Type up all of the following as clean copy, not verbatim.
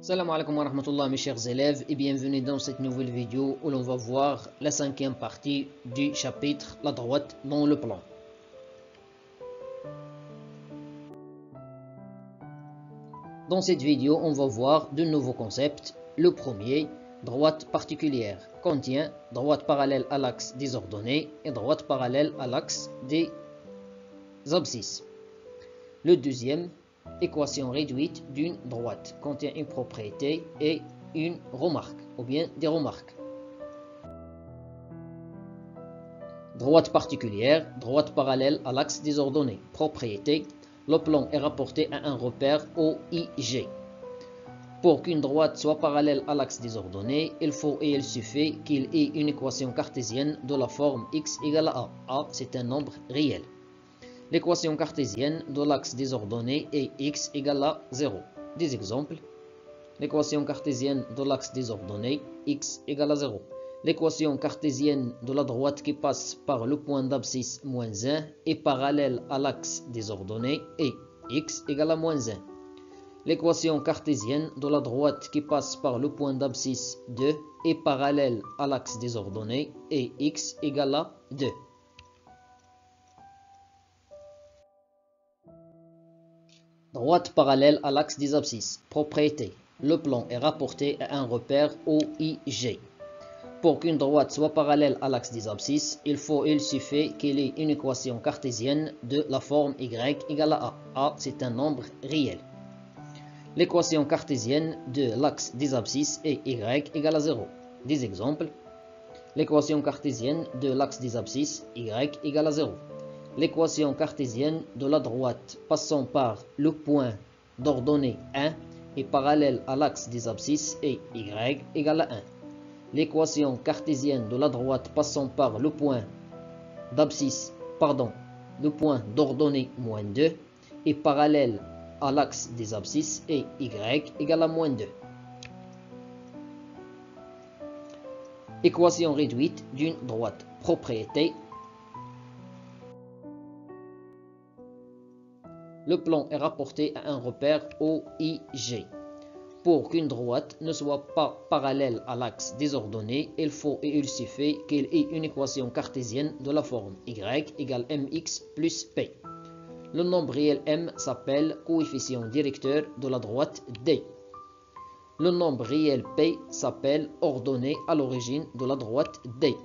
Salam alaikum wa rahmatullah mes chers élèves et bienvenue dans cette nouvelle vidéo où l'on va voir la cinquième partie du chapitre La droite dans le plan. Dans cette vidéo, on va voir de nouveaux concepts. Le premier, droite particulière, contient droite parallèle à l'axe des ordonnées et droite parallèle à l'axe des abscisses. Le deuxième, équation réduite d'une droite, contient une propriété et une remarque, ou bien des remarques. Droite particulière, droite parallèle à l'axe des ordonnées. Propriété, le plan est rapporté à un repère OIG. Pour qu'une droite soit parallèle à l'axe des ordonnées, il faut et il suffit qu'il ait une équation cartésienne de la forme x égale à a. A, c'est un nombre réel. L'équation cartésienne de l'axe des ordonnées est x égale à 0. Des exemples. L'équation cartésienne de l'axe des ordonnées, x égale à 0. L'équation cartésienne de la droite qui passe par le point d'abscisse moins 1 est parallèle à l'axe des ordonnées et x égale à moins 1. L'équation cartésienne de la droite qui passe par le point d'abscisse 2 est parallèle à l'axe des ordonnées et x égale à 2. Droite parallèle à l'axe des abscisses. Propriété. Le plan est rapporté à un repère OIG. Pour qu'une droite soit parallèle à l'axe des abscisses, il suffit qu'il ait une équation cartésienne de la forme y égale à a. A, c'est un nombre réel. L'équation cartésienne de l'axe des abscisses est y égale à 0. Des exemples. L'équation cartésienne de l'axe des abscisses, y égale à 0. L'équation cartésienne de la droite passant par le point d'ordonnée 1 est parallèle à l'axe des abscisses et y égale à 1. L'équation cartésienne de la droite passant par le point d'ordonnée moins 2 est parallèle à l'axe des abscisses et y égale à moins 2. Équation réduite d'une droite. Propriété. Le plan est rapporté à un repère OIG. Pour qu'une droite ne soit pas parallèle à l'axe des ordonnées, il faut et il suffit qu'il ait une équation cartésienne de la forme y égale mx plus p. Le nombre réel m s'appelle coefficient directeur de la droite D. Le nombre réel p s'appelle ordonnée à l'origine de la droite D.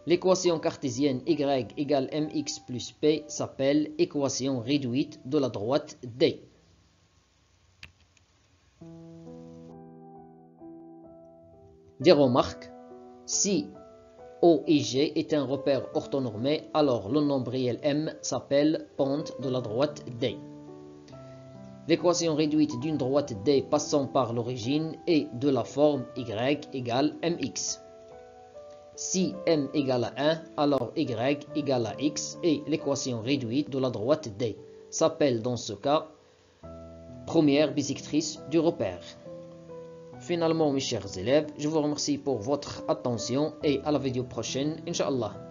L'équation cartésienne y égale mx plus p s'appelle équation réduite de la droite D. Des remarques. Si OIG est un repère orthonormé, alors le nombre réel m s'appelle pente de la droite D. L'équation réduite d'une droite D passant par l'origine est de la forme y égale mx. Si m égale à 1, alors y égale à x et l'équation réduite de la droite D s'appelle dans ce cas première bisectrice du repère. Finalement, mes chers élèves, je vous remercie pour votre attention et à la vidéo prochaine, Inch'Allah.